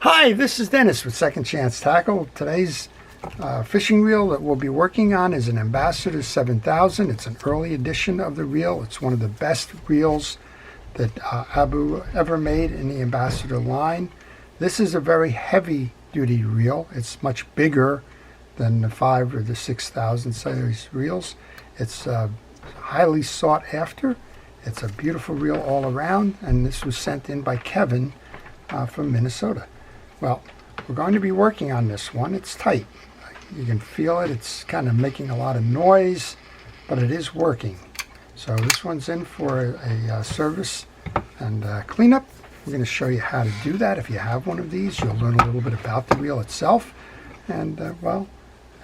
Hi, this is Dennis with Second Chance Tackle. Today's fishing reel that we'll be working on is an Ambassadeur 7000. It's an early edition of the reel. It's one of the best reels that Abu ever made in the Ambassadeur line. This is a very heavy duty reel. It's much bigger than the 5 or the 6000 series reels. It's highly sought after. It's a beautiful reel all around, and this was sent in by Kevin from Minnesota. Well, we're going to be working on this one. It's tight. You can feel it. It's kind of making a lot of noise, but it is working. So this one's in for a service and cleanup. We're going to show you how to do that. If you have one of these, you'll learn a little bit about the reel itself. And, well,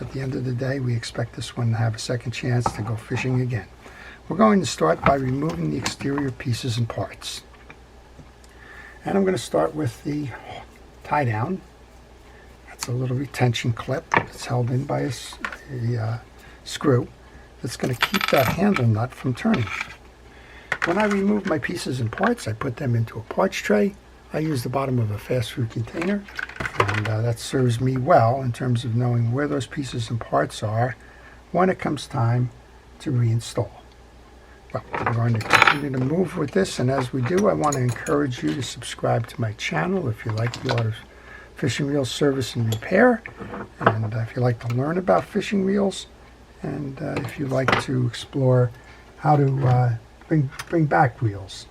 at the end of the day, we expect this one to have a second chance to go fishing again. We're going to start by removing the exterior pieces and parts. And I'm going to start with the tie down. That's a little retention clip that's held in by a screw that's going to keep that handle nut from turning. When I remove my pieces and parts, I put them into a parts tray. I use the bottom of a fast food container, and that serves me well in terms of knowing where those pieces and parts are when it comes time to reinstall. Well, we're going to continue to move with this, and as we do, I want to encourage you to subscribe to my channel if you like the art of fishing reel service and repair, and if you like to learn about fishing reels, and if you like to explore how to bring back reels.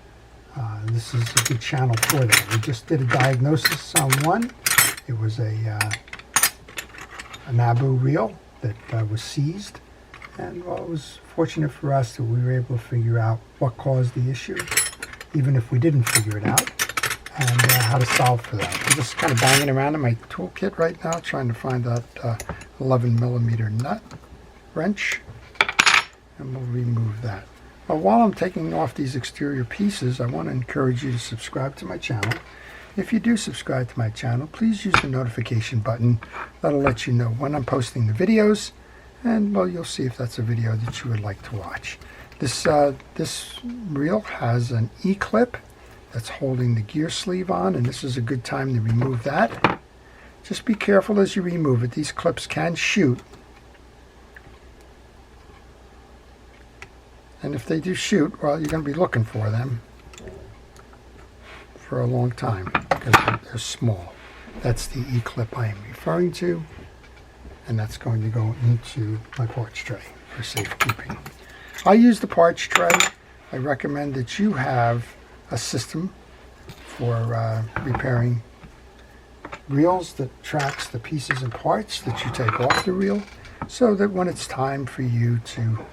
This is a good channel for that. We just did a diagnosis on one. It was an Abu reel that was seized. And well, it was fortunate for us that we were able to figure out what caused the issue, even if we didn't figure it out, and how to solve for that. I'm just kind of banging around in my toolkit right now, trying to find that 11mm nut wrench, and we'll remove that. Well, while I'm taking off these exterior pieces, I want to encourage you to subscribe to my channel. If you do subscribe to my channel, please use the notification button. That'll let you know when I'm posting the videos. And, well, you'll see if that's a video that you would like to watch. This reel has an E-clip that's holding the gear sleeve on, and this is a good time to remove that. Just be careful as you remove it. These clips can shoot. And if they do shoot, well, you're going to be looking for them for a long time because they're small. That's the E-clip I am referring to. And that's going to go into my parts tray for safekeeping. I use the parts tray. I recommend that you have a system for repairing reels that tracks the pieces and parts that you take off the reel, so that when it's time for you to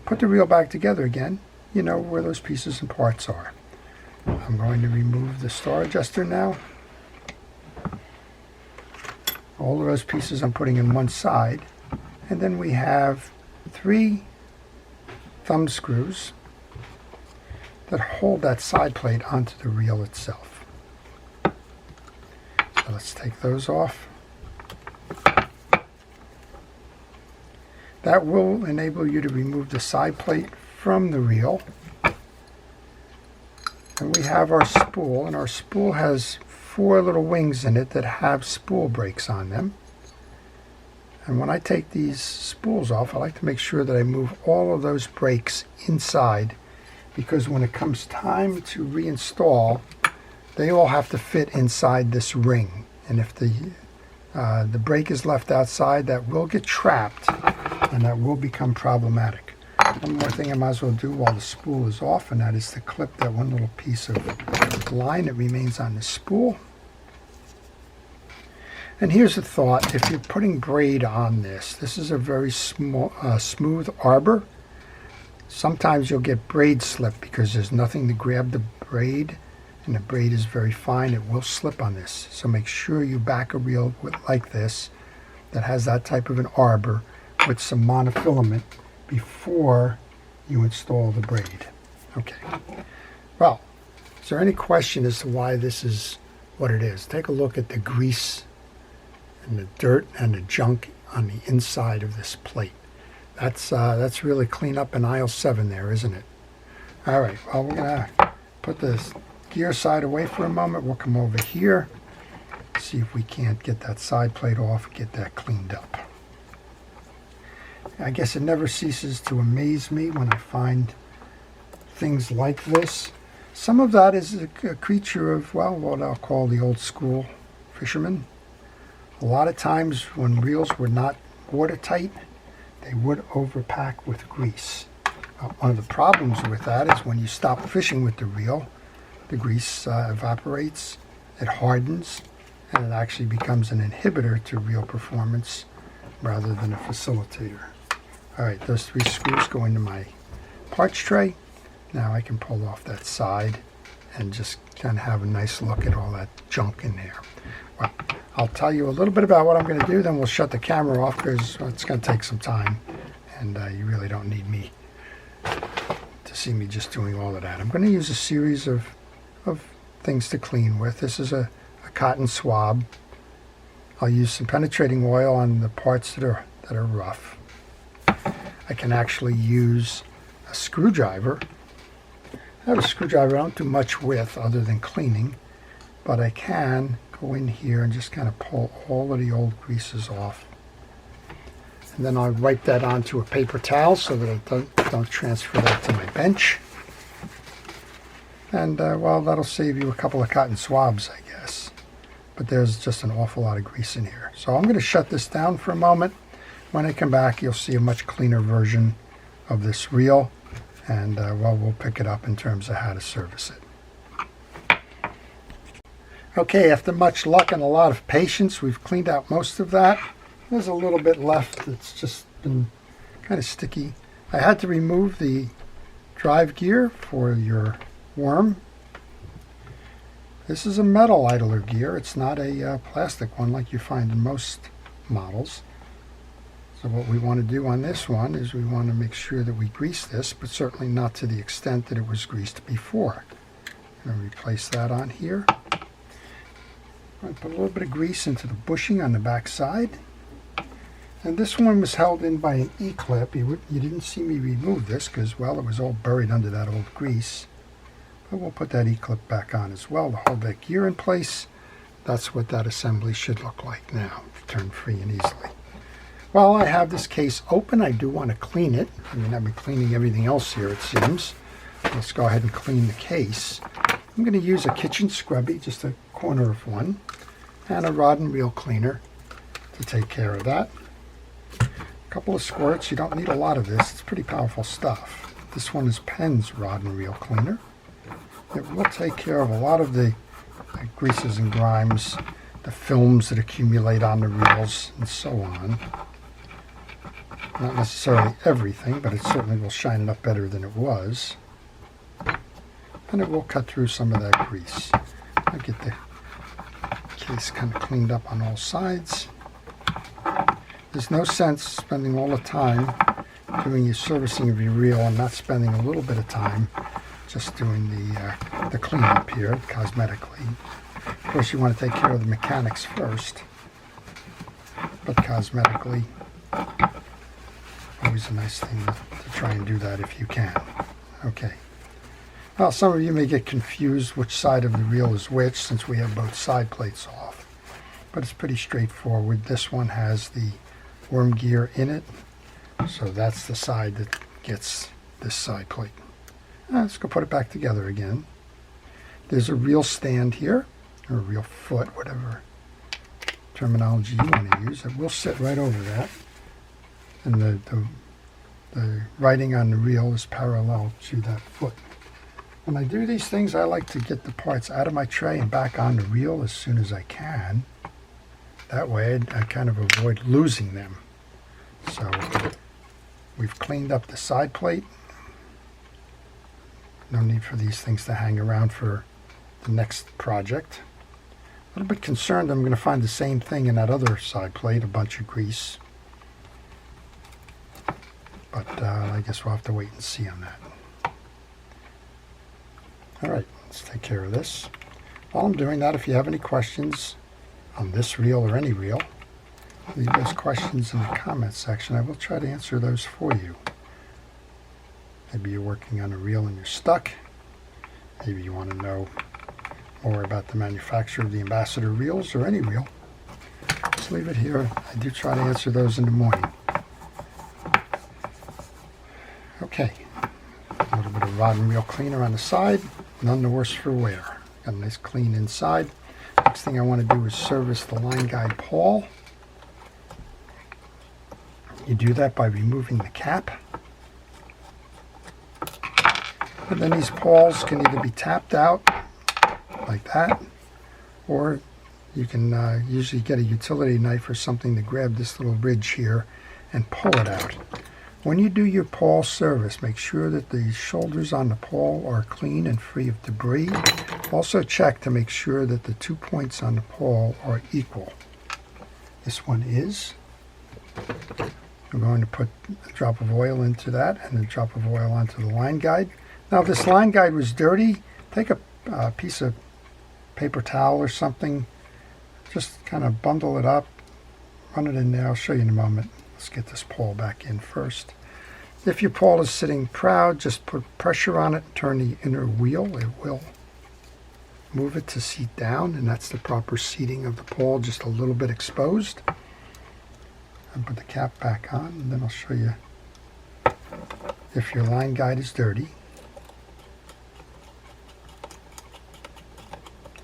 put the reel back together again, you know where those pieces and parts are. I'm going to remove the star adjuster now. All of those pieces I'm putting in one side, and then we have 3 thumb screws that hold that side plate onto the reel itself. So let's take those off. That will enable you to remove the side plate from the reel. And we have our spool, and our spool has 4 little wings in it that have spool brakes on them. And when I take these spools off, I like to make sure that I move all of those brakes inside, because when it comes time to reinstall, they all have to fit inside this ring. And if the brake is left outside, that will get trapped, and that will become problematic. One more thing I might as well do while the spool is off, and that is to clip that one little piece of line that remains on the spool. And here's the thought: if you're putting braid on this is a very smooth arbor. Sometimes you'll get braid slip because there's nothing to grab the braid, and the braid is very fine. It will slip on this. So make sure you back a reel like this that has that type of an arbor with some monofilament before you install the braid. Okay. Well, is there any question as to why this is what it is? Take a look at the grease and the dirt and the junk on the inside of this plate. That's really clean up in aisle 7 there, isn't it? All right, well, we're gonna put this gear side away for a moment. We'll come over here, see if we can't get that side plate off and get that cleaned up. I guess it never ceases to amaze me when I find things like this. Some of that is a creature of, well, what I'll call the old school fishermen. A lot of times when reels were not watertight, they would overpack with grease. One of the problems with that is when you stop fishing with the reel, the grease evaporates, it hardens, and it actually becomes an inhibitor to reel performance rather than a facilitator. All right, those 3 screws go into my parts tray. Now I can pull off that side and just kind of have a nice look at all that junk in there. Well, I'll tell you a little bit about what I'm going to do, then we'll shut the camera off because it's going to take some time, and you really don't need me to see me just doing all of that. I'm going to use a series of things to clean with. This is a cotton swab. I'll use some penetrating oil on the parts that are rough. I can actually use a screwdriver. I have a screwdriver I don't do much with other than cleaning, but I can go in here and just kind of pull all of the old greases off. And then I'll wipe that onto a paper towel so that I don't transfer that to my bench. And well, that'll save you a couple of cotton swabs, I guess. But there's just an awful lot of grease in here. So I'm going to shut this down for a moment. When I come back, you'll see a much cleaner version of this reel. And well, we'll pick it up in terms of how to service it. Okay, after much luck and a lot of patience, we've cleaned out most of that. There's a little bit left that's just been kind of sticky. I had to remove the drive gear for your worm. This is a metal idler gear. It's not a plastic one like you find in most models. So what we want to do on this one is we want to make sure that we grease this, but certainly not to the extent that it was greased before. I'm going to replace that on here. I'm going to put a little bit of grease into the bushing on the back side. And this one was held in by an E-clip. You didn't see me remove this because, well, it was all buried under that old grease. But we'll put that E-clip back on as well to hold that gear in place. That's what that assembly should look like now, turned free and easily. While I have this case open, I do want to clean it. I mean, I've been cleaning everything else here, it seems. Let's go ahead and clean the case. I'm going to use a kitchen scrubby, just a corner of one, and a rod and reel cleaner to take care of that. A couple of squirts. You don't need a lot of this. It's pretty powerful stuff. This one is Penn's rod and reel cleaner. It will take care of a lot of the greases and grimes, the films that accumulate on the reels, and so on. Not necessarily everything, but it certainly will shine it up better than it was. And it will cut through some of that grease. I'll get the case kind of cleaned up on all sides. There's no sense spending all the time doing your servicing of your reel and not spending a little bit of time just doing the cleanup here, cosmetically. Of course, you want to take care of the mechanics first, but cosmetically, always a nice thing to try and do that if you can. Okay. Well, some of you may get confused which side of the reel is which since we have both side plates off, but it's pretty straightforward. This one has the worm gear in it, so that's the side that gets this side plate. Let's go put it back together again. There's a reel stand here, or a reel foot, whatever terminology you want to use. It will sit right over that, and the writing on the reel is parallel to that foot. When I do these things, I like to get the parts out of my tray and back on the reel as soon as I can. That way I kind of avoid losing them. So we've cleaned up the side plate. No need for these things to hang around for the next project. A little bit concerned I'm going to find the same thing in that other side plate, a bunch of grease. But I guess we'll have to wait and see on that. Alright, let's take care of this. While I'm doing that, if you have any questions on this reel or any reel, leave those questions in the comments section. I will try to answer those for you. Maybe you're working on a reel and you're stuck. Maybe you want to know Don't worry about the manufacturer of the Ambassador reels or any reel. Just leave it here. I do try to answer those in the morning. Okay, a little bit of rod and reel cleaner on the side, none the worse for wear. Got a nice clean inside. Next thing I want to do is service the line guide pawl. You do that by removing the cap. And then these pawls can either be tapped out like that, or you can usually get a utility knife or something to grab this little ridge here and pull it out. When you do your pawl service, make sure that the shoulders on the pawl are clean and free of debris. Also check to make sure that the 2 points on the pawl are equal. This one is. I'm going to put a drop of oil into that and a drop of oil onto the line guide. Now if this line guide was dirty, take a piece of paper towel or something, just kind of bundle it up, run it in there. I'll show you in a moment. Let's get this pawl back in first. If your pawl is sitting proud, just put pressure on it, turn the inner wheel. It will move it to seat down, and that's the proper seating of the pawl, just a little bit exposed. And put the cap back on, and then I'll show you if your line guide is dirty.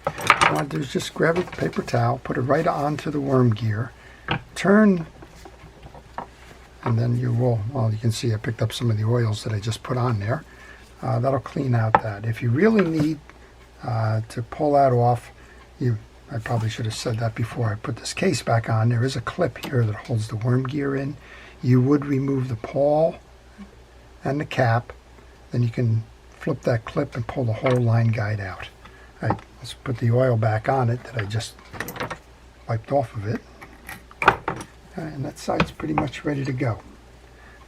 What I want to do is just grab a paper towel, put it right onto the worm gear, turn, and then you will, well, you can see I picked up some of the oils that I just put on there. That'll clean out that. If you really need to pull that off, I probably should have said that before I put this case back on. There is a clip here that holds the worm gear in. You would remove the pawl and the cap, then you can flip that clip and pull the whole line guide out. All right, let's put the oil back on it that I just wiped off of it. And that side's pretty much ready to go.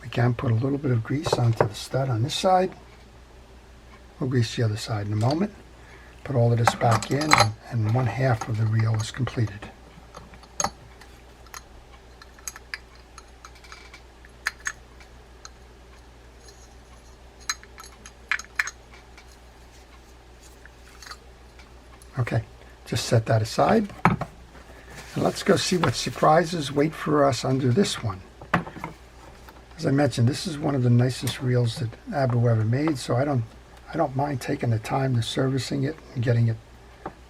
We can put a little bit of grease onto the stud on this side. We'll grease the other side in a moment. Put all of this back in, and one half of the reel is completed. Okay, just set that aside. And let's go see what surprises wait for us under this one. As I mentioned, this is one of the nicest reels that Abu ever made, so I don't mind taking the time to servicing it and getting it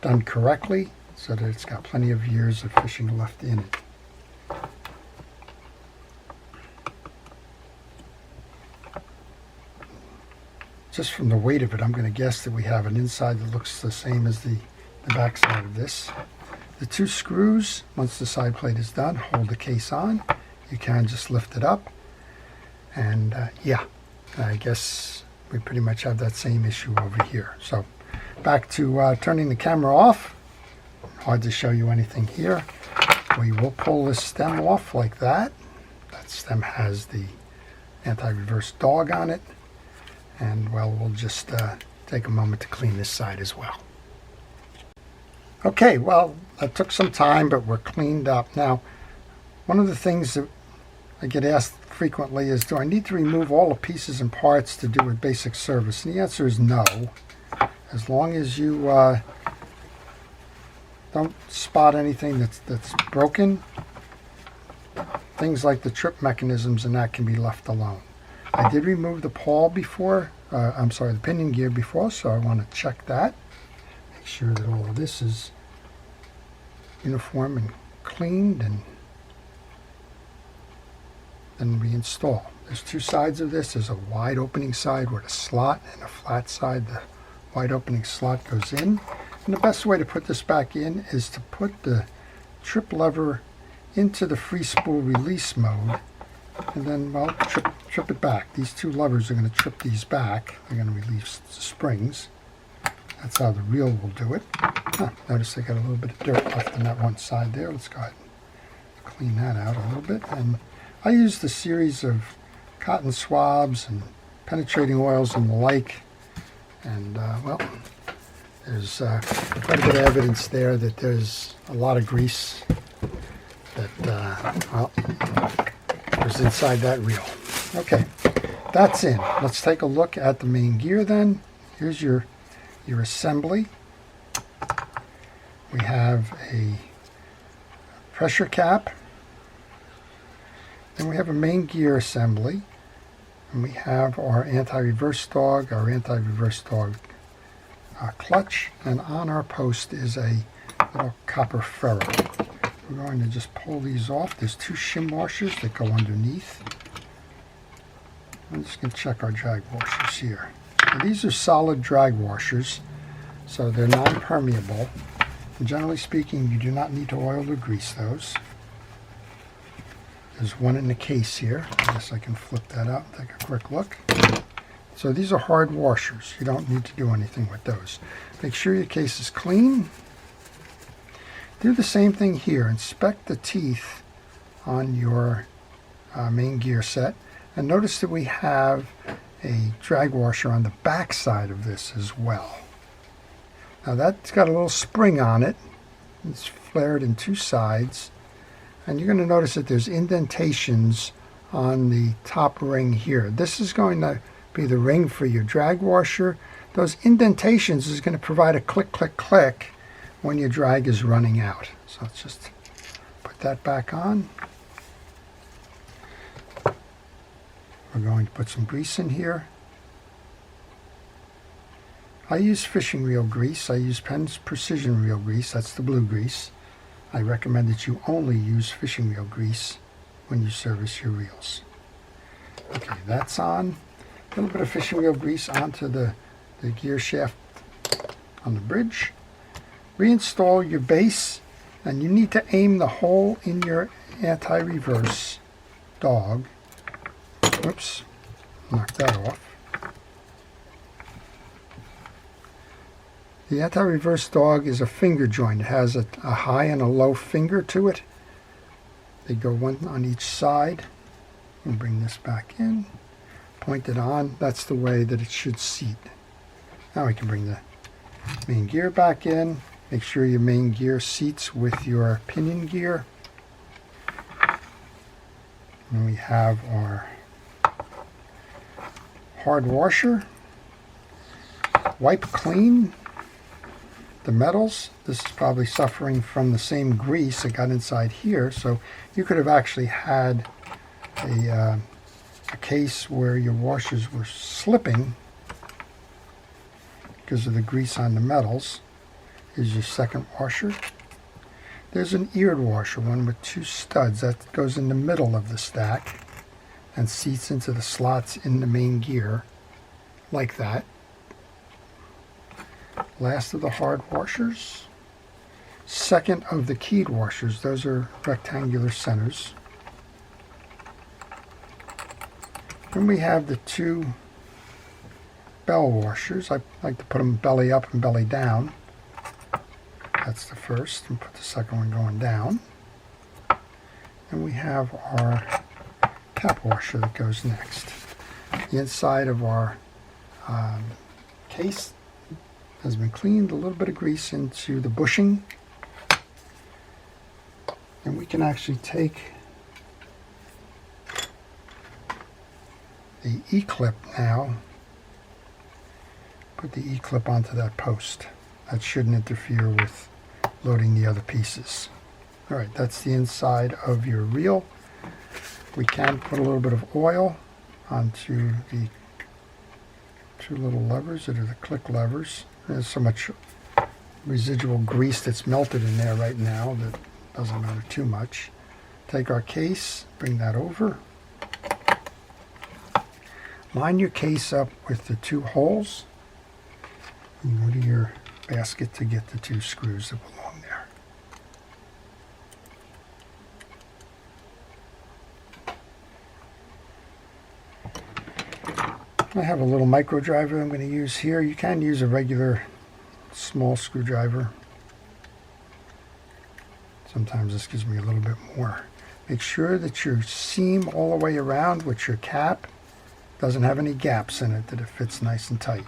done correctly so that it's got plenty of years of fishing left in it. Just from the weight of it, I'm going to guess that we have an inside that looks the same as the back side of this. The two screws, once the side plate is done, hold the case on. You can just lift it up. And yeah, I guess we pretty much have that same issue over here. So back to turning the camera off. Hard to show you anything here. We will pull this stem off like that. That stem has the anti-reverse dog on it. And well, we'll just take a moment to clean this side as well. Okay, well, that took some time, but we're cleaned up. Now, one of the things that I get asked frequently is, do I need to remove all the pieces and parts to do a basic service? And the answer is no. As long as you don't spot anything that's broken, things like the trip mechanisms and that can be left alone. I did remove the pawl before, the pinion gear before, so I want to check that. Make sure that all of this is uniform and cleaned, and then reinstall. There's two sides of this. There's a wide opening side with a slot and a flat side. The wide opening slot goes in. And the best way to put this back in is to put the trip lever into the free spool release mode, and then, well, trip it back. These two levers are going to trip these back. They're going to release the springs. That's how the reel will do it. Notice I got a little bit of dirt left on that one side there. Let's go ahead and clean that out a little bit. And I used a series of cotton swabs and penetrating oils and the like. And, well, there's quite a bit of evidence there that there's a lot of grease that, well, was inside that reel. Okay, that's in. Let's take a look at the main gear then. Here's your assembly. We have a pressure cap. Then we have a main gear assembly. And we have our anti-reverse dog, clutch. And on our post is a little copper ferrule. We're going to just pull these off. There's two shim washers that go underneath. I'm just going to check our drag washers here. Now, these are solid drag washers, so they're non-permeable. And generally speaking, you do not need to oil or grease those. There's one in the case here. I guess I can flip that out and take a quick look. So these are hard washers. You don't need to do anything with those. Make sure your case is clean. Do the same thing here. Inspect the teeth on your main gear set. And notice that we have a drag washer on the back side of this as well. Now that's got a little spring on it. It's flared in two sides. And you're going to notice that there's indentations on the top ring here. This is going to be the ring for your drag washer. Those indentations is going to provide a click, click, click when your drag is running out. So let's just put that back on. We're going to put some grease in here. I use fishing reel grease. I use Penn's Precision Reel Grease. That's the blue grease. I recommend that you only use fishing reel grease when you service your reels. Okay, that's on. A little bit of fishing reel grease onto the gear shaft on the bridge. Reinstall your base, and you need to aim the hole in your anti-reverse dog. Whoops, knock that off. The anti-reverse dog is a finger joint. It has a high and a low finger to it. They go one on each side. We'll bring this back in. Point it on. That's the way that it should seat. Now we can bring the main gear back in. Make sure your main gear seats with your pinion gear. And we have our hard washer. Wipe clean the metals. This is probably suffering from the same grease that got inside here, so you could have actually had a case where your washers were slipping because of the grease on the metals. Here's your second washer. There's an eared washer, one with two studs that goes in the middle of the stack and seats into the slots in the main gear like that. Last of the hard washers. Second of the keyed washers. Those are rectangular centers. Then we have the two bell washers. I like to put them belly up and belly down. That's the first, and put the second one going down. And we have our cap washer that goes next. The inside of our case has been cleaned, a little bit of grease into the bushing. And we can actually take the E-clip now, put the E-clip onto that post. That shouldn't interfere with loading the other pieces. Alright, that's the inside of your reel. We can put a little bit of oil onto the two little levers that are the click levers. There's so much residual grease that's melted in there right now that doesn't matter too much. Take our case, bring that over. Line your case up with the two holes. And go to your basket to get the two screws that belong there. I have a little micro driver I'm going to use here. You can use a regular small screwdriver. Sometimes this gives me a little bit more. Make sure that your seam all the way around with your cap doesn't have any gaps in it, that it fits nice and tight.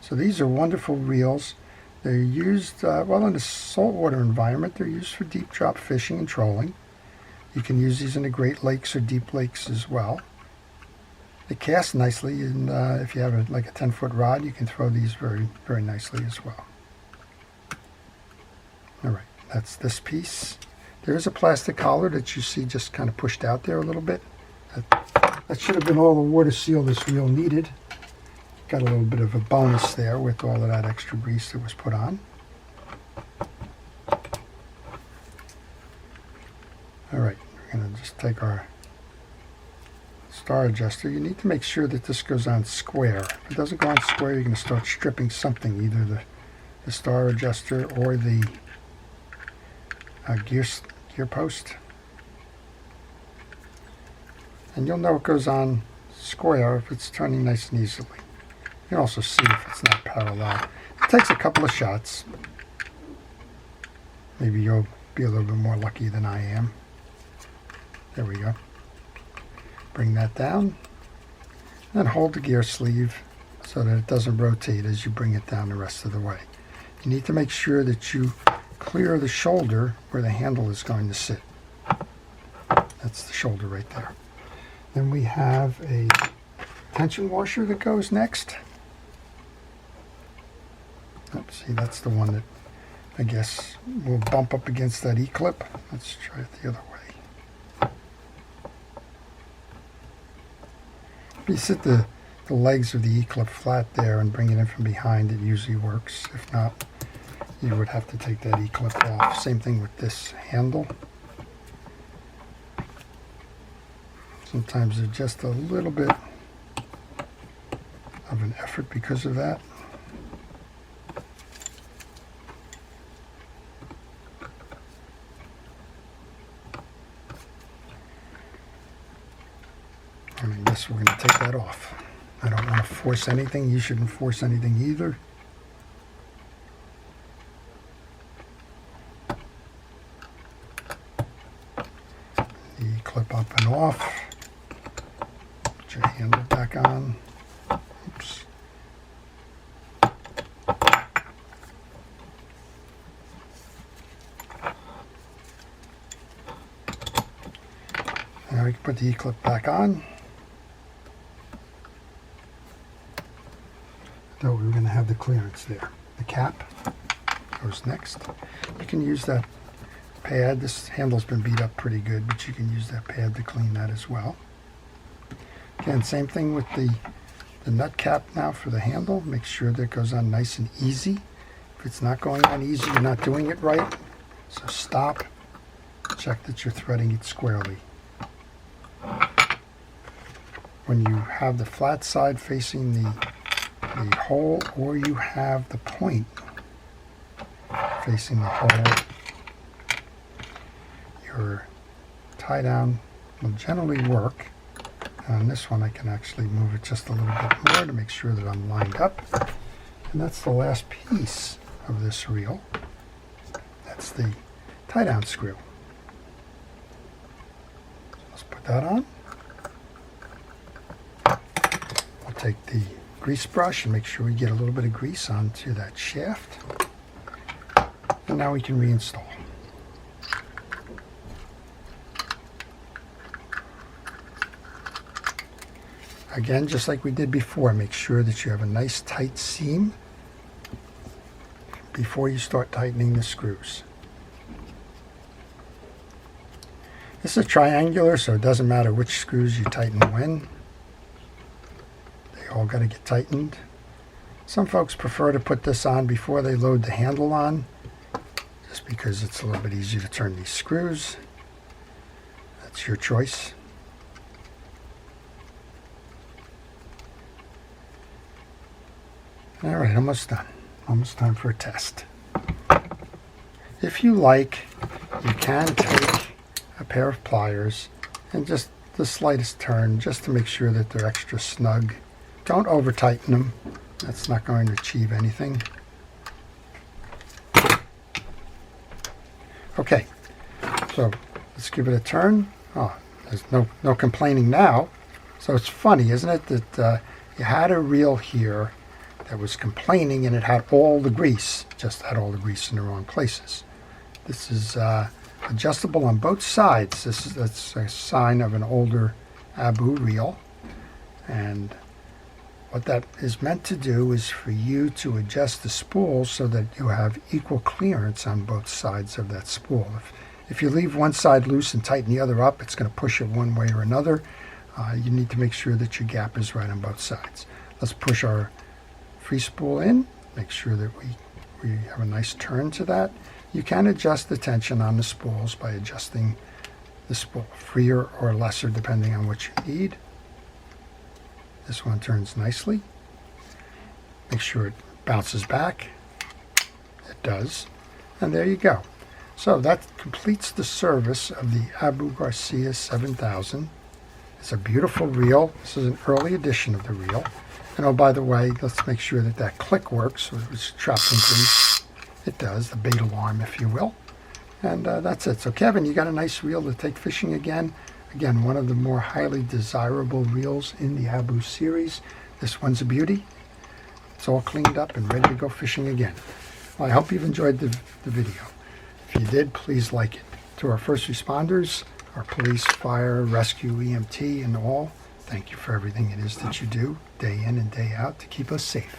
So these are wonderful reels. They're used, well, in a saltwater environment. They're used for deep drop fishing and trolling. You can use these in the Great Lakes or deep lakes as well. They cast nicely, and if you have like a 10-foot rod, you can throw these very, very nicely as well. All right, that's this piece. There is a plastic collar that you see just kind of pushed out there a little bit. That should have been all the water seal this reel needed. Got a little bit of a bonus there with all of that extra grease that was put on. All right, we're going to just take our star adjuster. You need to make sure that this goes on square. If it doesn't go on square, you're going to start stripping something, either the star adjuster or the gear post. And you'll know it goes on square if it's turning nice and easily. You can also see if it's not parallel. It takes a couple of shots. Maybe you'll be a little bit more lucky than I am. There we go. Bring that down. And hold the gear sleeve so that it doesn't rotate as you bring it down the rest of the way. You need to make sure that you clear the shoulder where the handle is going to sit. That's the shoulder right there. Then we have a tension washer that goes next. Oops, see, that's the one that I guess will bump up against that E-clip. Let's try it the other way. If you sit the legs of the E-clip flat there and bring it in from behind, it usually works. If not, you would have to take that E-clip off. Same thing with this handle. Sometimes there's just a little bit of an effort because of that. And I guess we're going to take that off. I don't want to force anything. You shouldn't force anything either. The clip up and off. Put your handle back on. Oops. Now we can put the E-clip back on. So we're going to have the clearance there. The cap goes next. You can use that pad. This handle's been beat up pretty good, but you can use that pad to clean that as well. Again, same thing with the nut cap now for the handle. Make sure that it goes on nice and easy. If it's not going on easy, you're not doing it right. So stop. Check that you're threading it squarely. When you have the flat side facing the hole, or you have the point facing the hole, your tie down will generally work. On this one I can actually move it just a little bit more to make sure that I'm lined up. And that's the last piece of this reel. That's the tie down screw. So let's put that on. We'll take the grease brush and make sure we get a little bit of grease onto that shaft. And now we can reinstall. Again, just like we did before, make sure that you have a nice tight seam before you start tightening the screws. This is triangular, so it doesn't matter which screws you tighten when. They all got to get tightened. Some folks prefer to put this on before they load the handle on, just because it's a little bit easier to turn these screws. That's your choice. All right, almost done. Almost time for a test. If you like, you can take a pair of pliers and just the slightest turn, just to make sure that they're extra snug. Don't over tighten them. That's not going to achieve anything. Okay, so let's give it a turn. Oh, there's no complaining now. So it's funny, isn't it, that you had a reel here that was complaining and it had all the grease, just had all the grease in the wrong places. This is adjustable on both sides. That's a sign of an older Abu reel. And what that is meant to do is for you to adjust the spool so that you have equal clearance on both sides of that spool. If you leave one side loose and tighten the other up, it's going to push it one way or another. You need to make sure that your gap is right on both sides. Let's push our free spool in, make sure that we have a nice turn to that. You can adjust the tension on the spools by adjusting the spool, freer or lesser depending on what you need. This one turns nicely. Make sure it bounces back. It does. And there you go. So that completes the service of the Abu Garcia 7000. It's a beautiful reel. This is an early edition of the reel. And oh, by the way, let's make sure that that click works, which trapped in grease. It does, the bait alarm, if you will. And that's it. So Kevin, you got a nice reel to take fishing again. Again, one of the more highly desirable reels in the Abu series. This one's a beauty. It's all cleaned up and ready to go fishing again. Well, I hope you've enjoyed the video. If you did, please like it. To our first responders, our police, fire, rescue, EMT, and all, thank you for everything it is that you do, day in and day out, to keep us safe.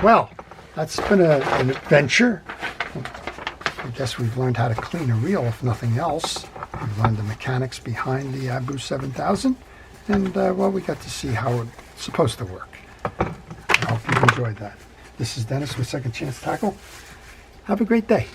Well, that's been an adventure. I guess we've learned how to clean a reel, if nothing else. We've learned the mechanics behind the Abu 7000, and well, we got to see how it's supposed to work. I hope you've enjoyed that. This is Dennis with Second Chance Tackle. Have a great day.